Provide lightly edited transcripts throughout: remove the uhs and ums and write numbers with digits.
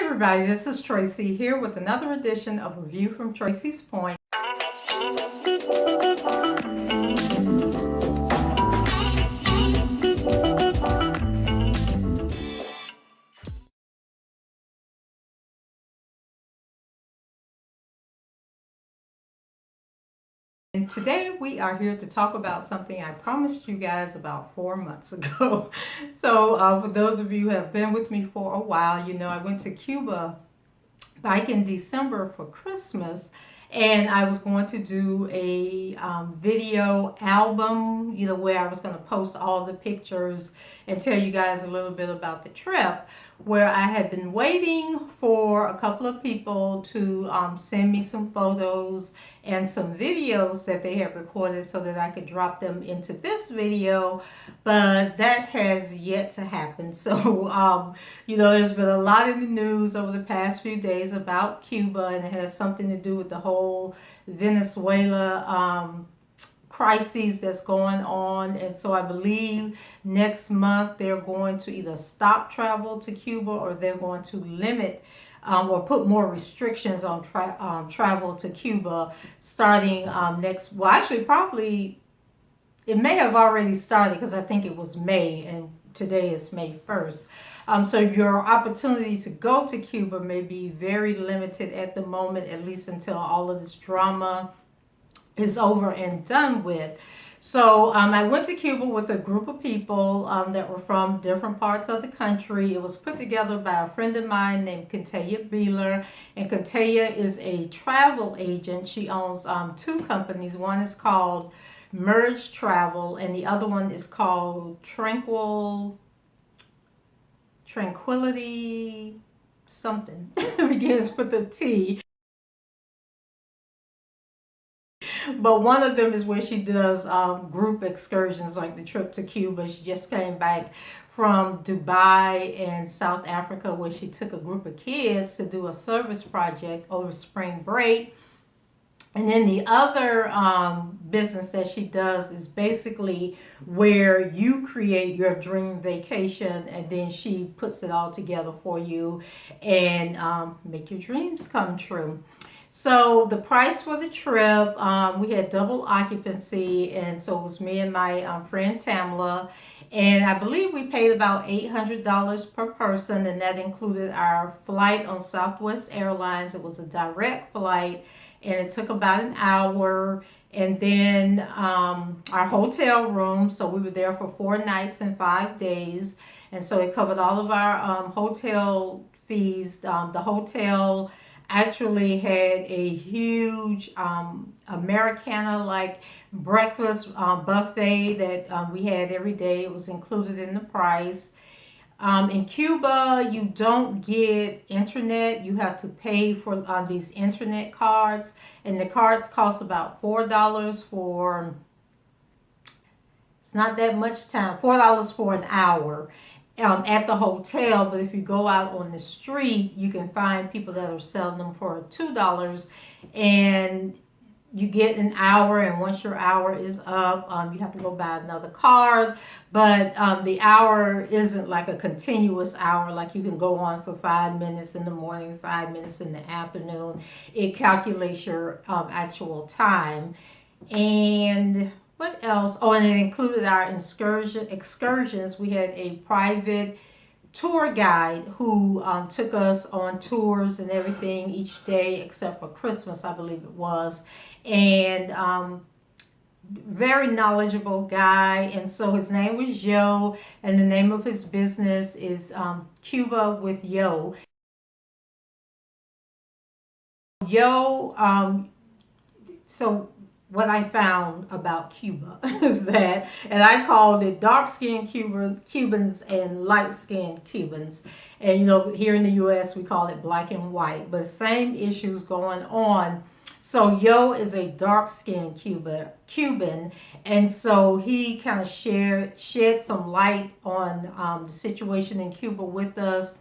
Everybody, this is Tracy here with another edition of A View from Tracy's Point. And today we are here to talk about something I promised you guys about 4 months ago. So for those of you who have been with me for a while, you know I went to Cuba back in December for Christmas, and I was going to do a video album, where I was going to post all the pictures and tell you guys a little bit about the trip, where I had been waiting for a couple of people to send me some photos and some videos that they had recorded so that I could drop them into this video, but that has yet to happen. So there's been a lot in the news over the past few days about Cuba, and it has something to do with the whole Venezuela crises that's going on. And so I believe next month they're going to either stop travel to Cuba, or they're going to limit or put more restrictions on travel to Cuba starting probably it may have already started, because I think it was May and today is May 1st. So your opportunity to go to Cuba may be very limited at the moment, at least until all of this drama is over and done with. So I went to Cuba with a group of people that were from different parts of the country. It was put together by a friend of mine named Kentaya Beeler. And Kentaya is a travel agent. She owns two companies. One is called Merge Travel, and the other one is called Tranquility something. It begins with a T. But one of them is where she does group excursions, like the trip to Cuba. She just came back from Dubai and South Africa, where she took a group of kids to do a service project over spring break. And then the other business that she does is basically where you create your dream vacation, and then she puts it all together for you and make your dreams come true. So the price for the trip, we had double occupancy, and so it was me and my friend Tamla, and I believe we paid about $800 per person, and that included our flight on Southwest Airlines. It was a direct flight, and it took about an hour. And then our hotel room, so we were there for 4 nights and 5 days, and so it covered all of our hotel fees. The hotel actually had a huge Americana like breakfast buffet that we had every day. It was included in the price. In Cuba, you don't get internet. You have to pay for these internet cards, and the cards cost about $4 for, it's not that much time, $4 for an hour at the hotel. But if you go out on the street, you can find people that are selling them for $2, and you get an hour, and once your hour is up, you have to go buy another card. But the hour isn't like a continuous hour, like you can go on for 5 minutes in the morning, 5 minutes in the afternoon. It calculates your actual time. And what else? Oh, and it included our excursions. We had a private tour guide who took us on tours and everything each day except for Christmas, I believe it was. And very knowledgeable guy. And so his name was Yo, and the name of his business is Cuba with Yo. So what I found about Cuba is that, and I called it dark-skinned Cubans and light-skinned Cubans. And here in the U.S. we call it black and white, but same issues going on. So Yo is a dark-skinned Cuban, and so he kind of shed some light on the situation in Cuba with us.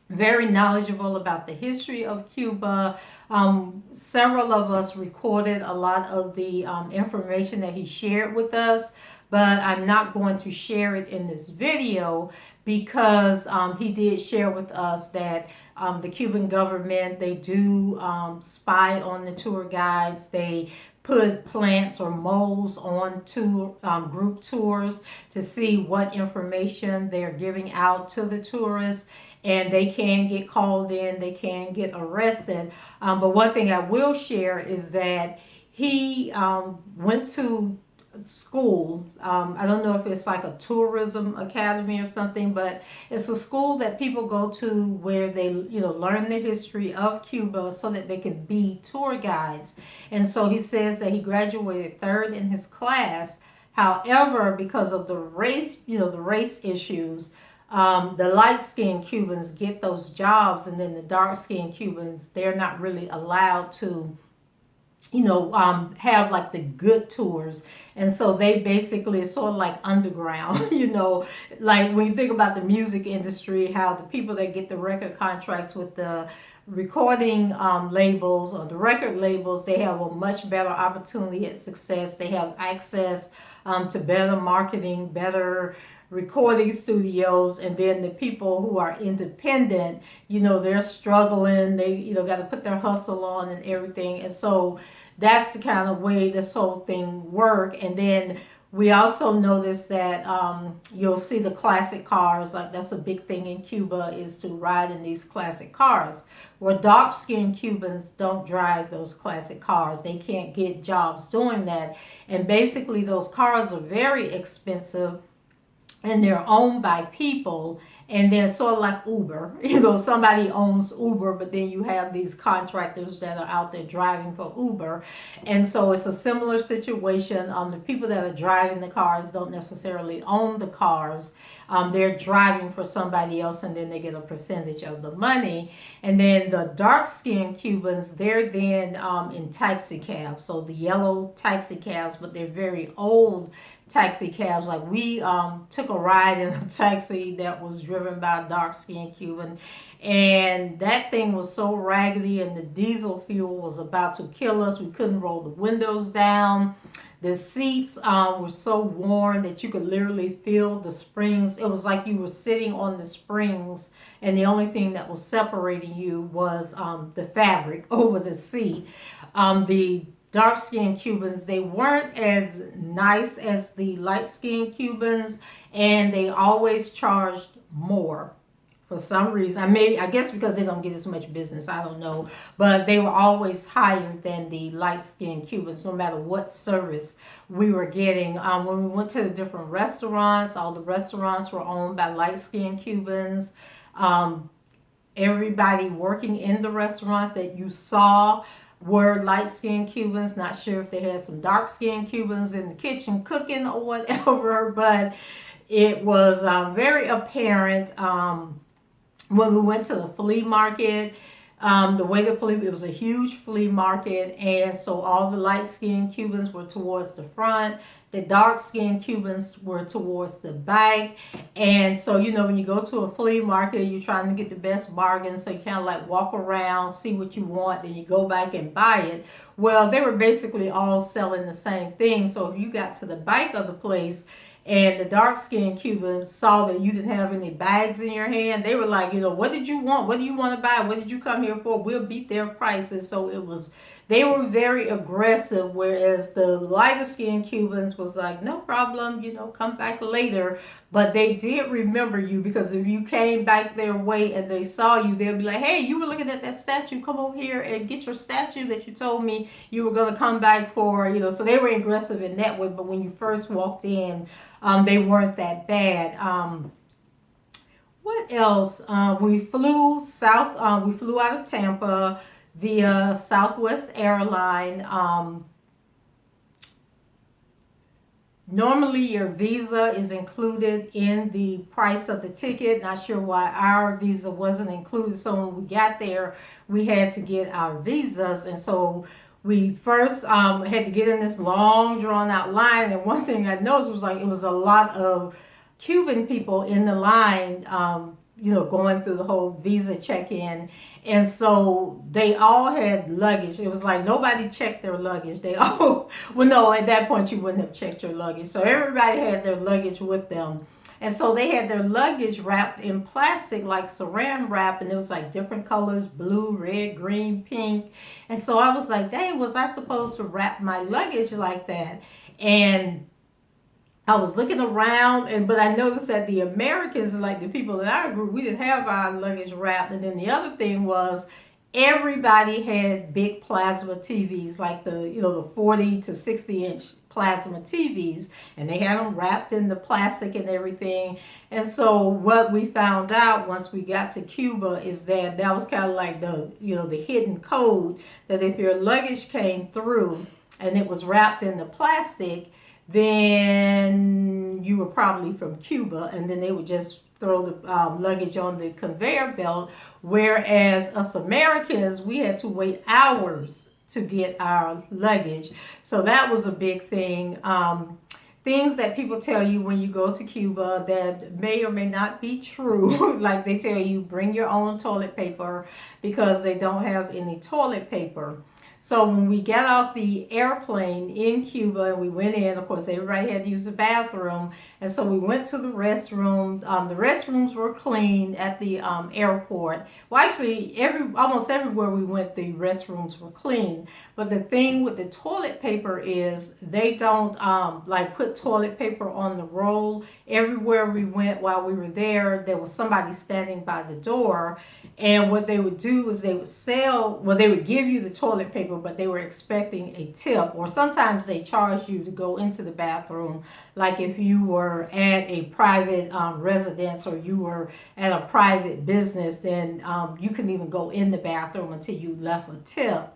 Very knowledgeable about the history of Cuba. Several of us recorded a lot of the information that he shared with us, but I'm not going to share it in this video because he did share with us that the Cuban government, they do spy on the tour guides. They put plants or moles on to group tours to see what information they're giving out to the tourists, and they can get called in, they can get arrested. But one thing I will share is that he went to school. I don't know if it's like a tourism academy or something, but it's a school that people go to where they, learn the history of Cuba so that they can be tour guides. And so he says that he graduated third in his class. However, because of the race issues, the light-skinned Cubans get those jobs, and then the dark-skinned Cubans, they're not really allowed to have like the good tours. And so they basically, it's sort of like underground, like when you think about the music industry, how the people that get the record contracts with the recording labels or the record labels, they have a much better opportunity at success. They have access to better marketing, better recording studios. And then the people who are independent, they're struggling, they got to put their hustle on and everything. And so that's the kind of way this whole thing work. And then we also notice that you'll see the classic cars, like that's a big thing in Cuba, is to ride in these classic cars. Where dark-skinned Cubans don't drive those classic cars. They can't get jobs doing that. And basically those cars are very expensive, and they're owned by people, and then sort of like Uber, somebody owns Uber, but then you have these contractors that are out there driving for Uber. And so it's a similar situation. The people that are driving the cars don't necessarily own the cars. They're driving for somebody else, and then they get a percentage of the money. And then the dark-skinned Cubans, they're then in taxi cabs, so the yellow taxi cabs, but they're very old taxi cabs. Like we took a ride in a taxi that was driven by a dark-skinned Cuban, and that thing was so raggedy, and the diesel fuel was about to kill us. We couldn't roll the windows down. The seats were so worn that you could literally feel the springs. It was like you were sitting on the springs, and the only thing that was separating you was the fabric over the seat. The dark-skinned Cubans, they weren't as nice as the light-skinned Cubans, and they always charged more for some reason. I guess because they don't get as much business, I don't know. But they were always higher than the light-skinned Cubans, no matter what service we were getting. When we went to the different restaurants, all the restaurants were owned by light-skinned Cubans. Everybody working in the restaurants that you saw were light-skinned Cubans. Not sure if they had some dark-skinned Cubans in the kitchen cooking or whatever, but it was very apparent when we went to the flea market. The way it was a huge flea market, and so all the light-skinned Cubans were towards the front. The dark-skinned Cubans were towards the back. And so, when you go to a flea market, you're trying to get the best bargain. So you kind of like walk around, see what you want, then you go back and buy it. Well, they were basically all selling the same thing. So if you got to the back of the place and the dark-skinned Cubans saw that you didn't have any bags in your hand, they were like, what did you want? What do you want to buy? What did you come here for? We'll beat their prices. So they were very aggressive, whereas the lighter-skinned Cubans was like, no problem, come back later. But they did remember you, because if you came back their way and they saw you, they'd be like, hey, you were looking at that statue, come over here and get your statue that you told me you were going to come back for, so they were aggressive in that way. But when you first walked in, they weren't that bad. What else? We flew south. We flew out of Tampa via Southwest Airline. Normally your visa is included in the price of the ticket. Not sure why our visa wasn't included. So when we got there, we had to get our visas. And so we first had to get in this long drawn out line. And one thing I noticed was it was a lot of Cuban people in the line, going through the whole visa check-in. And so they all had luggage. It was like nobody checked their luggage. They all, well, no, at that point you wouldn't have checked your luggage. So everybody had their luggage with them. And so they had their luggage wrapped in plastic, like saran wrap, and it was like different colors, blue, red, green, pink. And so I was like, dang, was I supposed to wrap my luggage like that? And I was looking around, but I noticed that the Americans, like the people in our group, we didn't have our luggage wrapped. And then the other thing was, everybody had big plasma TVs, like the 40 to 60-inch plasma TVs, and they had them wrapped in the plastic and everything. And so what we found out once we got to Cuba is that that was kind of like the hidden code, that if your luggage came through and it was wrapped in the plastic, then you were probably from Cuba, and then they would just throw the luggage on the conveyor belt. Whereas us Americans, we had to wait hours to get our luggage. So that was a big thing. Things that people tell you when you go to Cuba that may or may not be true. Like they tell you, bring your own toilet paper because they don't have any toilet paper. So when we got off the airplane in Cuba and we went in, of course, everybody had to use the bathroom. And so we went to the restroom. The restrooms were clean at the airport. Well, actually, almost everywhere we went, the restrooms were clean. But the thing with the toilet paper is they don't like put toilet paper on the roll. Everywhere we went while we were there was somebody standing by the door. And what they would do is they would give you the toilet paper, but they were expecting a tip, or sometimes they charged you to go into the bathroom, like if you were at a private residence or you were at a private business, then you couldn't even go in the bathroom until you left a tip.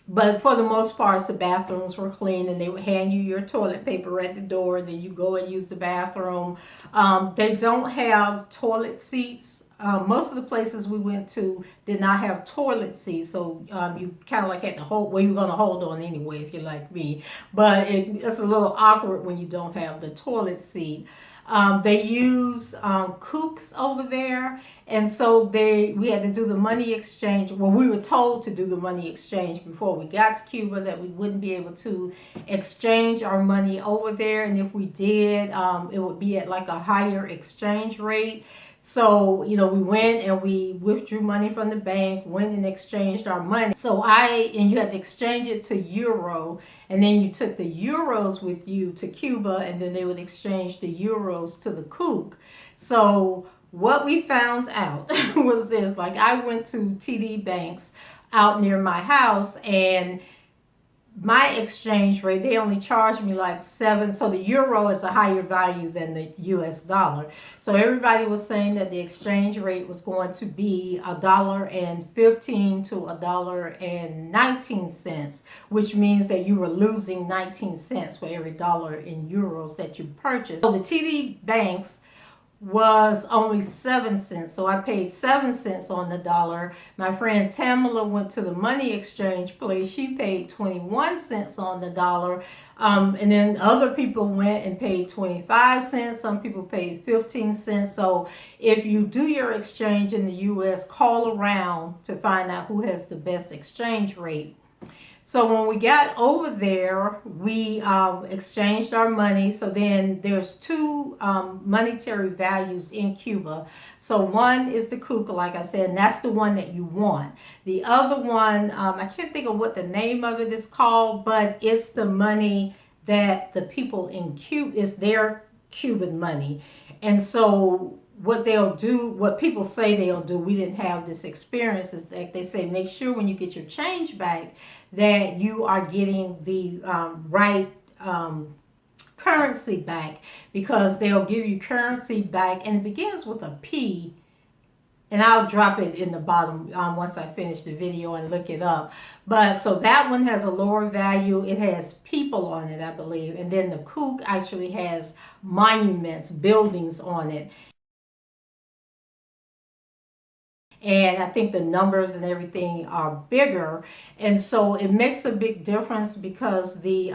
But for the most part, the bathrooms were clean, and they would hand you your toilet paper at the door, and then you go and use the bathroom. They don't have toilet seats. Most of the places we went to did not have toilet seats, so you kind of like had to hold, well, you're going to hold on anyway if you're like me, but it's a little awkward when you don't have the toilet seat. They use kooks over there, and so we had to do the money exchange. Well, we were told to do the money exchange before we got to Cuba, that we wouldn't be able to exchange our money over there, and if we did, it would be at like a higher exchange rate. So, we went and we withdrew money from the bank, went and exchanged our money. And you had to exchange it to euro, and then you took the euros with you to Cuba, and then they would exchange the euros to the kook. So what we found out was this, like I went to TD Banks out near my house, and my exchange rate, they only charged me like 7. So the euro is a higher value than the US dollar. So everybody was saying that the exchange rate was going to be $1.15 to $1.19, which means that you were losing 19 cents for every dollar in euros that you purchased. So the TD Banks was only 7 cents. So I paid 7 cents on the dollar. My friend Tamala went to the money exchange place. She paid 21 cents on the dollar. And then other people went and paid 25 cents. Some people paid 15 cents. So if you do your exchange in the U.S., call around to find out who has the best exchange rate. So when we got over there, we exchanged our money. So then there's two monetary values in Cuba. So one is the kuka, like I said, and that's the one that you want. The other one, I can't think of what the name of it is called, but it's the money that the people in Cuba, is their Cuban money. And so what they'll do, what people say they'll do, we didn't have this experience, is that they say make sure when you get your change back that you are getting the right currency back, because they'll give you currency back, and it begins with a P, and I'll drop it in the bottom once I finish the video and look it up. But so that one has a lower value. It has people on it, I believe, and then the kook actually has monuments, buildings on it. And I think the numbers and everything are bigger, and so it makes a big difference, because the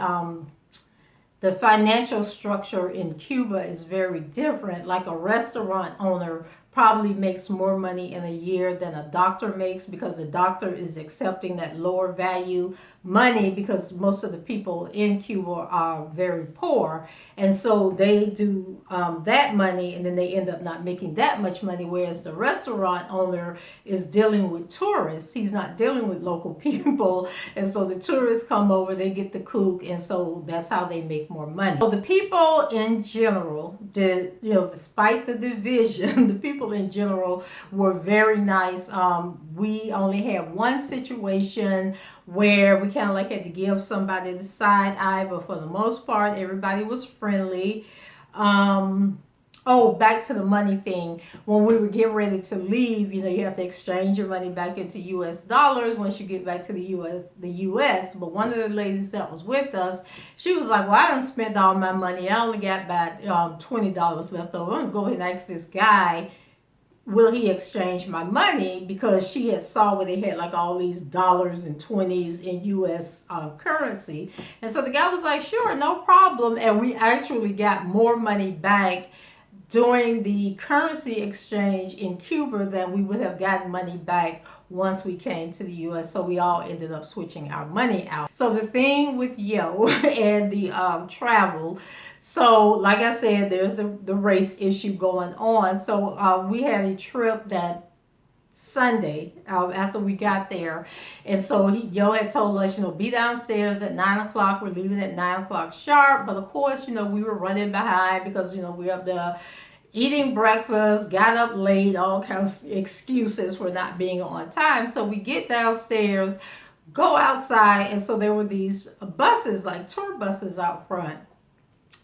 financial structure in Cuba is very different. Like a restaurant owner probably makes more money in a year than a doctor makes, because the doctor is accepting that lower value money, because most of the people in Cuba are very poor, and so they do that money, and then they end up not making that much money, whereas the restaurant owner is dealing with tourists. He's not dealing with local people, and so the tourists come over, they get the cook, and so that's how they make more money. So the people in general did, despite the division, the people in general were very nice. We only had one situation where we kind of like had to give somebody the side eye, but for the most part, everybody was friendly. Oh, back to the money thing. When we were getting ready to leave, you have to exchange your money back into U.S. dollars once you get back to the U.S. But one of the ladies that was with us, she was like, well, I done spent all my money. I only got about $20 left over. I'm going to go ahead and ask this guy, will he exchange my money? Because she had saw where they had like all these dollars and 20s in U.S. Currency. And so the guy was like, sure, no problem. And we actually got more money back during the currency exchange in Cuba than we would have gotten money back once we came to the U.S. So we all ended up switching our money out. So the thing with Yo and the travel, so like I said, there's the race issue going on. So we had a trip that Sunday after we got there, and so Yo had told us, be downstairs at 9 o'clock. We're leaving at 9 o'clock sharp. But of course, we were running behind because we were up there eating breakfast, got up late, all kinds of excuses for not being on time. So we get downstairs, go outside, and so there were these buses, like tour buses out front.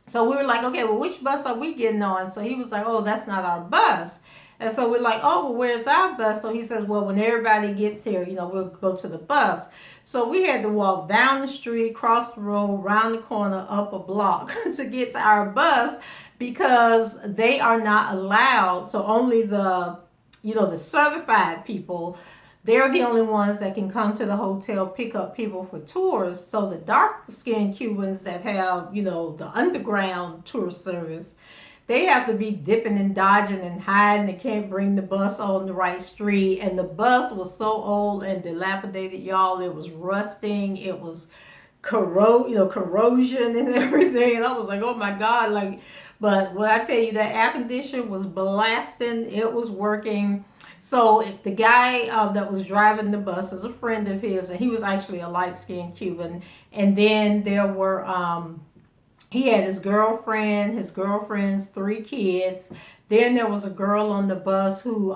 So we were like, okay, well, which bus are we getting on? So he was like, oh, that's not our bus. And so we're like, oh, well, where's our bus? So he says, well, when everybody gets here, we'll go to the bus. So we had to walk down the street, cross the road, round the corner, up a block to get to our bus, because they are not allowed. So only the certified people, they're the only ones that can come to the hotel, pick up people for tours. So the dark-skinned Cubans that have, the underground tour service, they have to be dipping and dodging and hiding. They can't bring the bus on the right street. And the bus was so old and dilapidated, y'all. It was rusting. It was corrosion and everything. And I was like, oh my God. But when I tell you, that air conditioner was blasting. It was working. So the guy that was driving the bus is a friend of his, and he was actually a light-skinned Cuban. And then there were he had his girlfriend's 3 kids. Then there was a girl on the bus who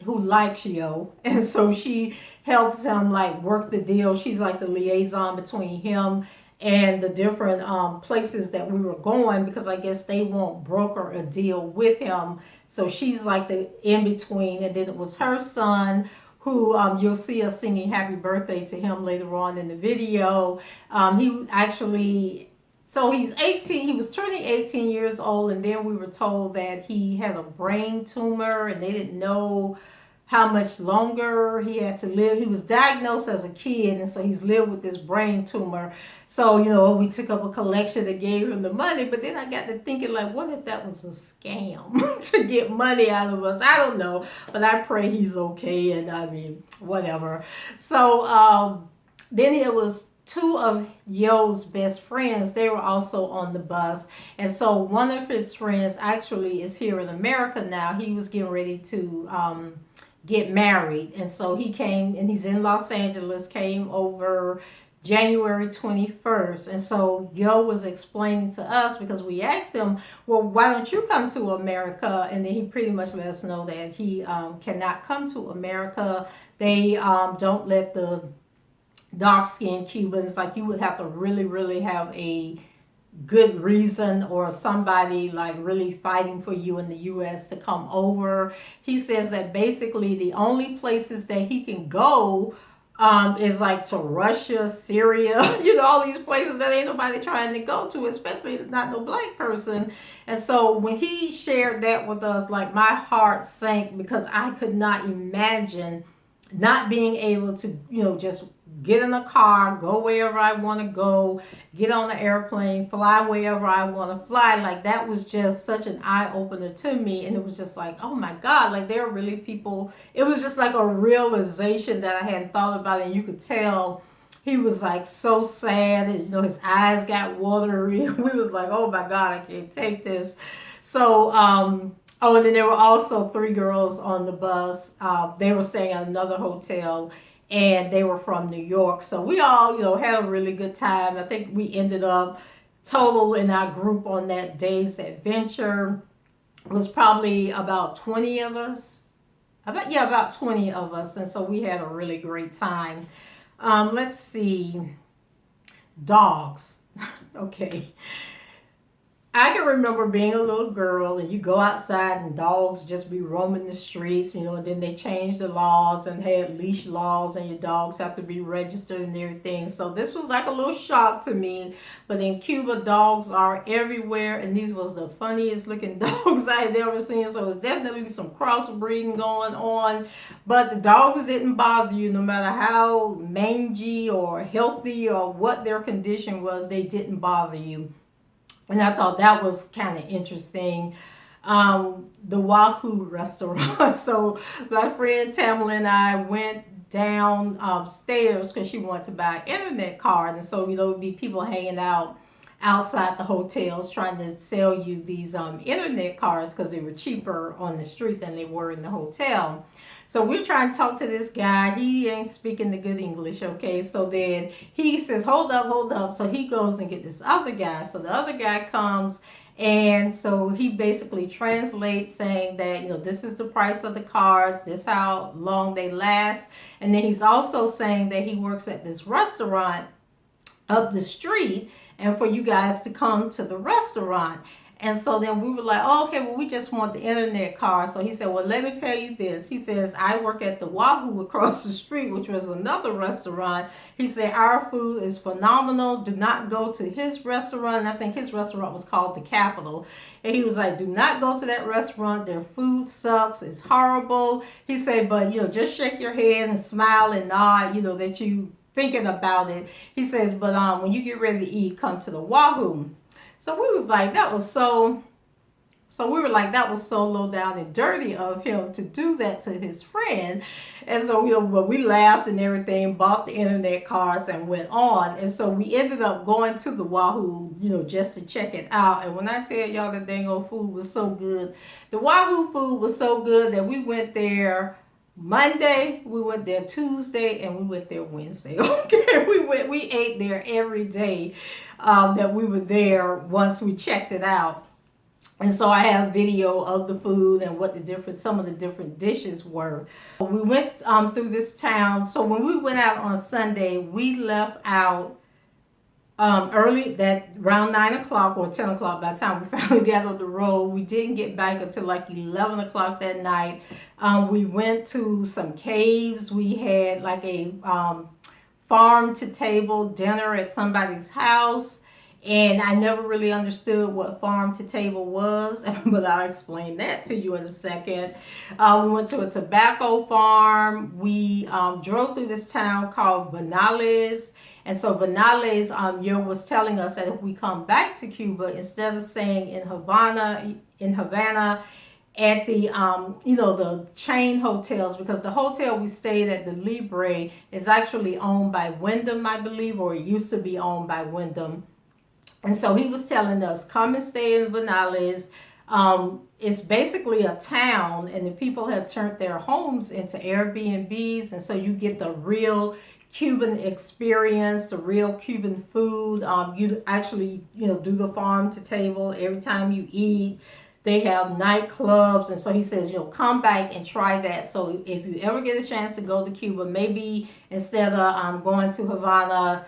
likes Yo, and so she helps him work the deal. She's like the liaison between him and the different places that we were going, because I guess they won't broker a deal with him. So she's like the in-between. And then it was her son, who you'll see us singing happy birthday to him later on in the video. He actually... So he's 18, he was turning 18 years old, and then we were told that he had a brain tumor, and they didn't know how much longer he had to live. He was diagnosed as a kid, and so he's lived with this brain tumor. So, we took up a collection that gave him the money, but then I got to thinking, what if that was a scam to get money out of us? I don't know, but I pray he's okay, and whatever. So then it was 2 of Yo's best friends. They were also on the bus, and so one of his friends actually is here in America now. He was getting ready to get married, and so he came, and he's in Los Angeles, came over January 21st. And so Yo was explaining to us, because we asked him, well, why don't you come to America? And then he pretty much let us know that he cannot come to America. They don't let the dark-skinned Cubans, you would have to really, really have a good reason, or somebody really fighting for you in the U.S. to come over. He says that basically the only places that he can go is to Russia, Syria, all these places that ain't nobody trying to go to, especially not no black person. And so when he shared that with us, my heart sank, because I could not imagine not being able to, just get in a car, go wherever I want to go, get on an airplane, fly wherever I want to fly. Like that was just such an eye opener to me. And it was just like, oh my God, like there are really people. It was just like a realization that I hadn't thought about. And you could tell he was like so sad, and his eyes got watery. We was like, oh my God, I can't take this. So, oh, and then there were also three girls on the bus. They were staying at another hotel, and they were from New York. So we all, had a really good time. I think we ended up total in our group on that day's adventure was probably about 20 of us. About 20 of us, and so we had a really great time. Let's see, dogs. Okay, I can remember being a little girl and you go outside and dogs just be roaming the streets, and then they changed the laws and had leash laws and your dogs have to be registered and everything. So this was like a little shock to me. But in Cuba, dogs are everywhere, and these was the funniest looking dogs I had ever seen. So it was definitely some crossbreeding going on. But the dogs didn't bother you no matter how mangy or healthy or what their condition was, they didn't bother you. And I thought that was kind of interesting. The Wahoo restaurant. So my friend Tamala and I went down stairs because she wanted to buy an internet card. And so, would be people hanging out outside the hotels trying to sell you these internet cards because they were cheaper on the street than they were in the hotel. So we're trying to talk to this guy. He ain't speaking the good English, okay? So then he says, hold up, hold up. So he goes and get this other guy. So the other guy comes, and so he basically translates saying that, this is the price of the cards, this how long they last. And then he's also saying that he works at this restaurant up the street and for you guys to come to the restaurant. And so then we were like, oh, okay, well, we just want the internet card. So he said, well, let me tell you this. He says, I work at the Wahoo across the street, which was another restaurant. He said, our food is phenomenal. Do not go to his restaurant. And I think his restaurant was called the Capitol. And he was like, do not go to that restaurant. Their food sucks. It's horrible. He said, but, just shake your head and smile and nod, that you thinking about it. He says, but when you get ready to eat, come to the Wahoo. So we was like, that was so we were like, that was so low down and dirty of him to do that to his friend. And so, we laughed and everything, bought the internet cards and went on. And so we ended up going to the Wahoo, just to check it out. And when I tell y'all that dang old food was so good, the Wahoo food was so good that we went there Monday, we went there Tuesday, and we went there Wednesday. Okay, we ate there every day that we were there once we checked it out. And so I have video of the food and what some of the different dishes were. We went through this town. So when we went out on Sunday, we left out early, that around 9 o'clock or 10 o'clock. By the time we finally got on the road, we didn't get back until like 11 o'clock that night. We went to some caves. We had like a farm to table dinner at somebody's house. And I never really understood what farm to table was, but I'll explain that to you in a second. We went to a tobacco farm. We drove through this town called Vanales. And so Vanales, Yo was telling us that if we come back to Cuba, instead of staying in Havana, at the the chain hotels, because the hotel we stayed at, the Libre, is actually owned by Wyndham, I believe, or it used to be owned by Wyndham. And so he was telling us, come and stay in Vanales. It's basically a town, and the people have turned their homes into Airbnbs, and so you get the real Cuban experience, the real Cuban food. You actually, do the farm to table every time you eat. They have nightclubs, and so he says, come back and try that. So if you ever get a chance to go to Cuba, maybe instead of going to Havana,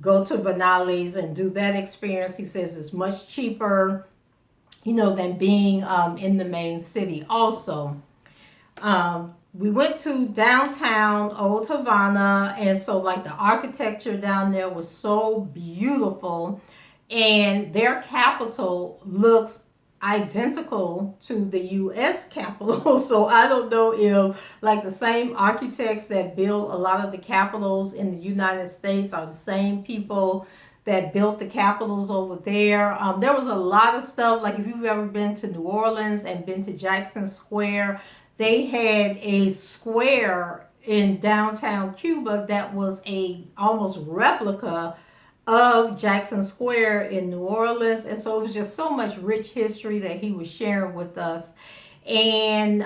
go to Vanales and do that experience. He says it's much cheaper, than being in the main city also. We went to downtown Old Havana, and so like the architecture down there was so beautiful, and their capital looks identical to the U.S. Capitol. So I don't know if like the same architects that built a lot of the capitals in the United States are the same people that built the capitals over there. There was a lot of stuff, like if you've ever been to New Orleans and been to Jackson Square, they had a square in downtown Cuba that was a almost replica of Jackson Square in New Orleans. And so it was just so much rich history that he was sharing with us. And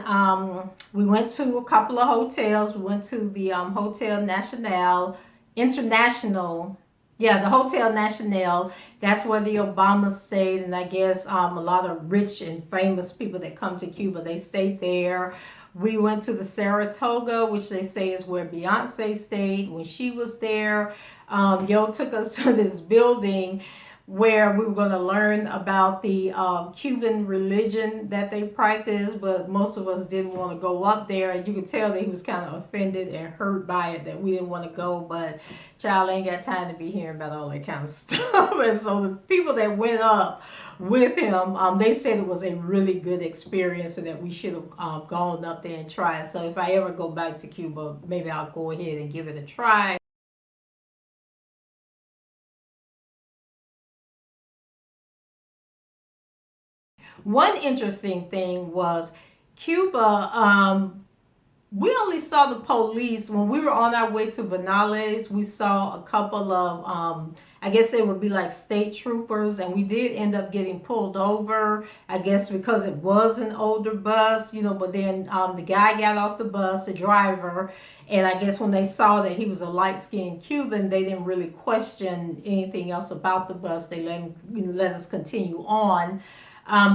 we went to a couple of hotels. We went to the Hotel Nacional International. Yeah, the Hotel Nacional. That's where the Obamas stayed. And I guess a lot of rich and famous people that come to Cuba, they stayed there. We went to the Saratoga, which they say is where Beyonce stayed when she was there. Yo took us to this building where we were going to learn about the Cuban religion that they practice, but most of us didn't want to go up there. And you could tell that he was kind of offended and hurt by it, that we didn't want to go. But child ain't got time to be hearing about all that kind of stuff. And so the people that went up with him, they said it was a really good experience and that we should have gone up there and tried. So if I ever go back to Cuba, maybe I'll go ahead and give it a try. One interesting thing was Cuba. We only saw the police when we were on our way to Vinales. We saw a couple of, I guess they would be like state troopers, and we did end up getting pulled over. I guess because it was an older bus, you know. But then the guy got off the bus, the driver, and I guess when they saw that he was a light-skinned Cuban, they didn't really question anything else about the bus. They let him, let us continue on.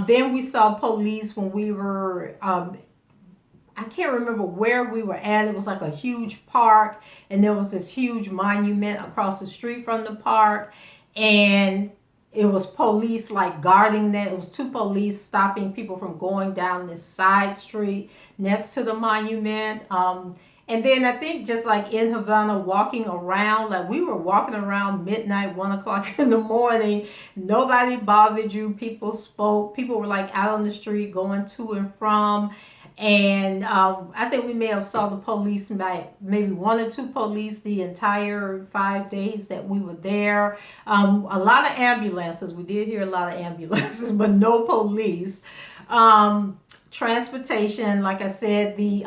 Then we saw police when we were, I can't remember where we were at. It was like a huge park, and there was this huge monument across the street from the park, and it was police like guarding that. It was two police stopping people from going down this side street next to the monument. And then I think just like in Havana, walking around, like we were walking around midnight, 1 o'clock in the morning. Nobody bothered you. People spoke. People were like out on the street going to and from. And I think we may have saw the police, maybe one or two police the entire 5 days that we were there. A lot of ambulances. We did hear a lot of ambulances, but no police. Transportation, like I said, the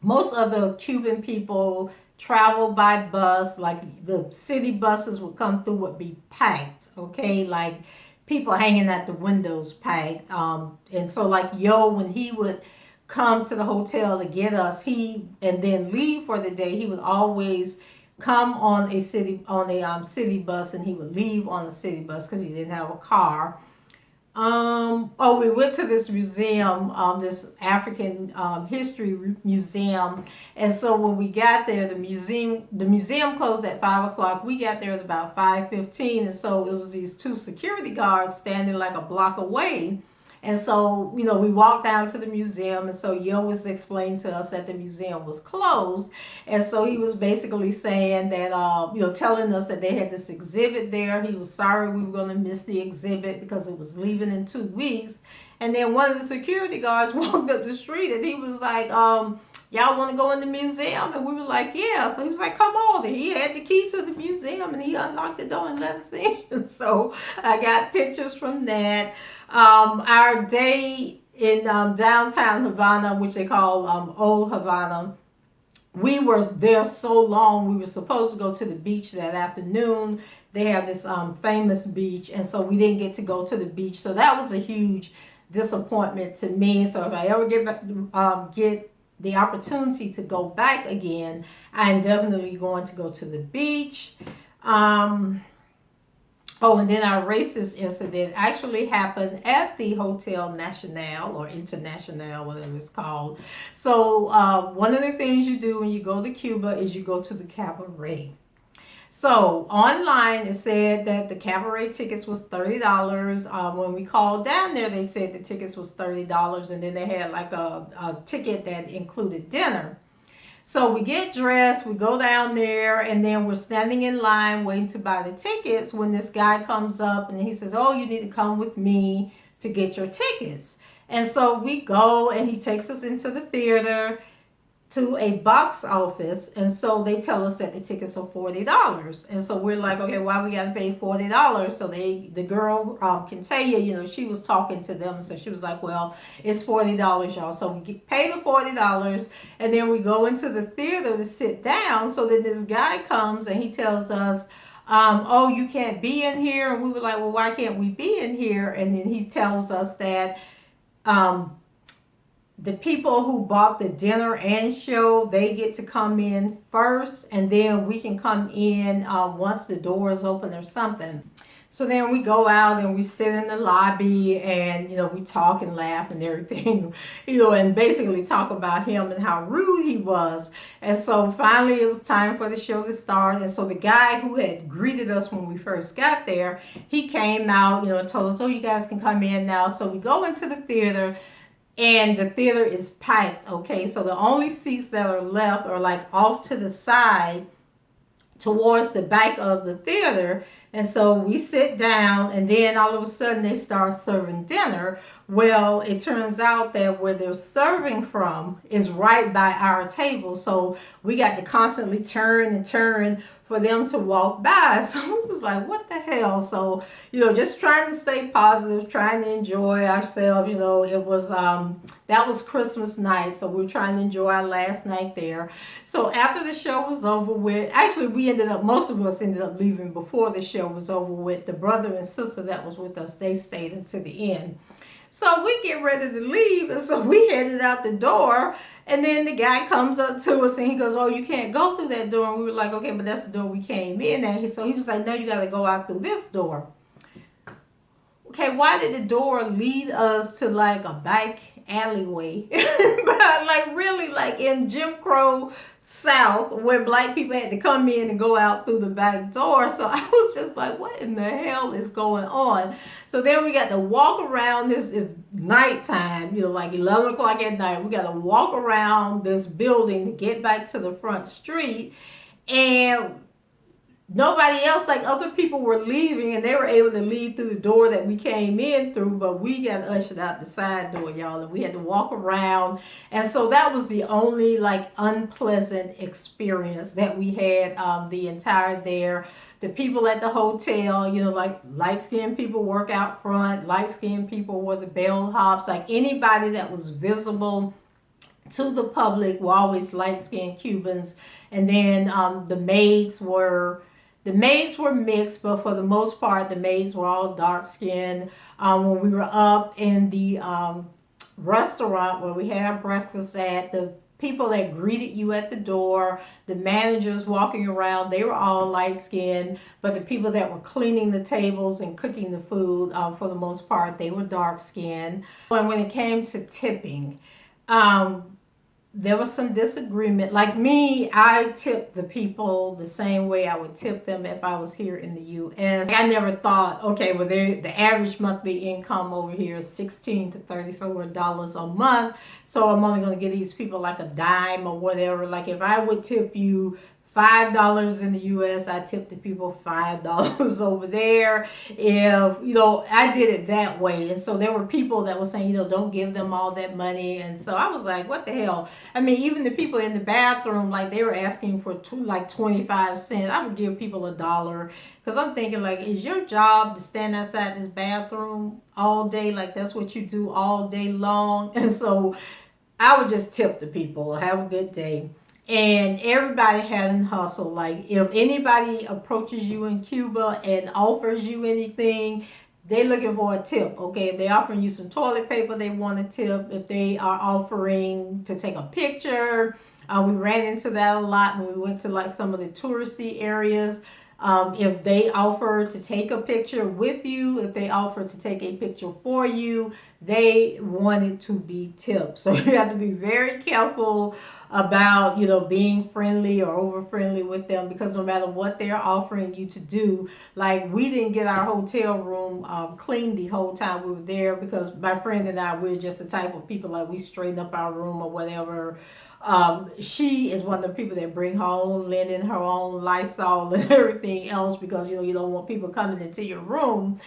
most of the Cuban people travel by bus. Like the city buses would come through, would be packed, okay? Like people hanging at the windows packed. And so like Yo, when he would come to the hotel to get us, and then leave for the day, he would always come on a city bus, and he would leave on a city bus because he didn't have a car. We went to this museum, this African history museum, and so when we got there, the museum closed at 5 o'clock. We got there at about 5:15, and so it was these two security guards standing like a block away. And so, we walked down to the museum, and so Yo was explaining to us that the museum was closed. And so he was basically saying that, telling us that they had this exhibit there. He was sorry we were going to miss the exhibit because it was leaving in 2 weeks. And then one of the security guards walked up the street, and he was like, y'all want to go in the museum? And we were like, yeah. So he was like, come on. And he had the key to the museum, and he unlocked the door and let us in. So I got pictures from that. Our day in downtown Havana, which they call Old Havana, we were there so long. We were supposed to go to the beach that afternoon. They have this famous beach, and so we didn't get to go to the beach. So that was a huge disappointment to me. So if I ever get the opportunity to go back again, I'm definitely going to go to the beach. And then our racist incident actually happened at the Hotel Nacional or International, whatever it's called. So one of the things you do when you go to Cuba is you go to the cabaret. So online it said that the cabaret tickets was $30. When we called down there, they said the tickets was $30, and then they had like a ticket that included dinner. So we get dressed, we go down there, and then we're standing in line waiting to buy the tickets when this guy comes up and he says, "Oh, you need to come with me to get your tickets." And so we go, and he takes us into the theater to a box office, and so they tell us that the tickets are $40, and so we're like, okay, why we gotta pay $40? So the girl can tell you, she was talking to them, so she was like, well, it's $40, y'all. So we pay the $40, and then we go into the theater to sit down. So then this guy comes and he tells us, oh, you can't be in here, and we were like, well, why can't we be in here? And then he tells us that the people who bought the dinner and show, they get to come in first, and then we can come in once the doors open or something. So then we go out and we sit in the lobby, and we talk and laugh and everything, and basically talk about him and how rude he was. And so finally it was time for the show to start. And so the guy who had greeted us when we first got there, he came out, and told us, oh, you guys can come in now. So we go into the theater, and the theater is packed. Okay, so the only seats that are left are like off to the side towards the back of the theater. And so we sit down, and then all of a sudden they start serving dinner. Well, it turns out that where they're serving from is right by our table, so we got to constantly turn and turn for them to walk by. So it was like, what the hell? So just trying to stay positive, trying to enjoy ourselves. It was that was Christmas night, so we were trying to enjoy our last night there. So after the show was over with, actually most of us ended up leaving before the show was over with. The brother and sister that was with us, they stayed until the end. So we get ready to leave, and so we headed out the door, and then the guy comes up to us and he goes, oh, you can't go through that door. And we were like, okay, but that's the door we came in at. So he was like, no, you got to go out through this door. Okay, why did the door lead us to like a back alleyway? But like really like in Jim Crow South, where black people had to come in and go out through the back door. So I was just like, what in the hell is going on? So then we got to walk around this nighttime, like 11 o'clock at night. We got to walk around this building to get back to the front street. And nobody else, like other people were leaving, and they were able to leave through the door that we came in through, but we got ushered out the side door, y'all, and we had to walk around. And so that was the only like unpleasant experience that we had the entire there. The people at the hotel, like light-skinned people work out front, light-skinned people were the bellhops, like anybody that was visible to the public were always light-skinned Cubans. And then the maids were mixed, but for the most part, the maids were all dark-skinned. When we were up in the restaurant where we had our breakfast at, the people that greeted you at the door, the managers walking around, they were all light-skinned, but the people that were cleaning the tables and cooking the food, for the most part, they were dark-skinned. And when it came to tipping, there was some disagreement. Like me, I tipped the people the same way I would tip them if I was here in the U.S. I never thought, okay, well, the average monthly income over here is $16 to $34 a month, so I'm only going to give these people like a dime or whatever. Like if I would tip you $5 in the U.S., I tipped the people $5 over there. If, I did it that way. And so there were people that were saying, don't give them all that money. And so I was like, what the hell? I mean, even the people in the bathroom, like they were asking for 25 cents. I would give people $1 because I'm thinking like, is your job to stand outside this bathroom all day? Like that's what you do all day long. And so I would just tip the people, have a good day. And everybody had a hustle. Like if anybody approaches you in Cuba and offers you anything, they're looking for a tip. Okay, if they're offering you some toilet paper, they want a tip. If they are offering to take a picture, we ran into that a lot when we went to like some of the touristy areas. If they offer to take a picture with you, if they offer to take a picture for you, they want it to be tipped. So you have to be very careful about, being friendly or over friendly with them, because no matter what they're offering you to do, like we didn't get our hotel room cleaned the whole time we were there, because my friend and I, we're just the type of people like we straighten up our room or whatever She is one of the people that bring her own linen, her own Lysol, and everything else because you don't want people coming into your room.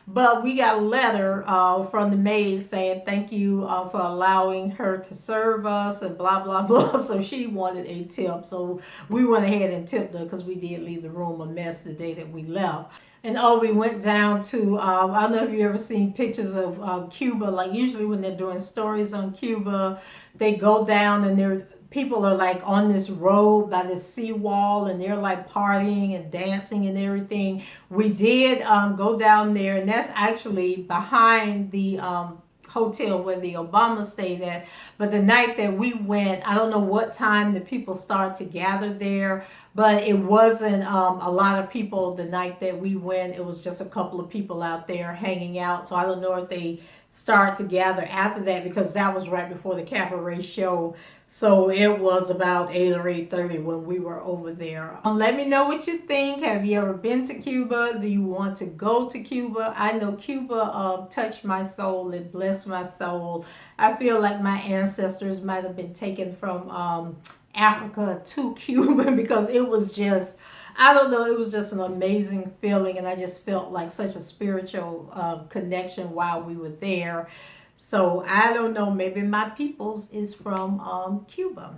But we got a letter from the maid saying thank you for allowing her to serve us and blah blah blah. So she wanted a tip. So we went ahead and tipped her because we did leave the room a mess the day that we left. And oh, we went down to, I don't know if you ever seen pictures of Cuba. Like usually when they're doing stories on Cuba, they go down and they're people are like on this road by the seawall and they're like partying and dancing and everything. We did go down there, and that's actually behind the hotel where the Obama stayed at. But the night that we went, I don't know what time the people started to gather there, but it wasn't a lot of people the night that we went. It was just a couple of people out there hanging out. So I don't know if they start to gather after that because that was right before the cabaret show. So it was about 8 or 8:30 when we were over there. Let me know what you think. Have you ever been to Cuba? Do you want to go to Cuba? I know Cuba touched my soul. It blessed my soul. I feel like my ancestors might have been taken from Africa to Cuba because it was just, I don't know, it was just an amazing feeling, and I just felt like such a spiritual connection while we were there. So I don't know, maybe my peoples is from Cuba.